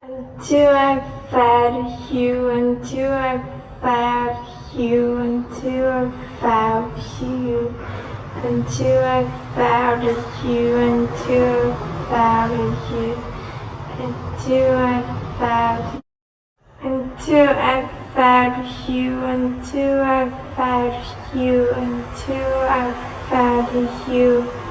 Until I found you, until I found you, until I found you, until I found you, until I found you, until I found until I found you, until I found you, until I found you.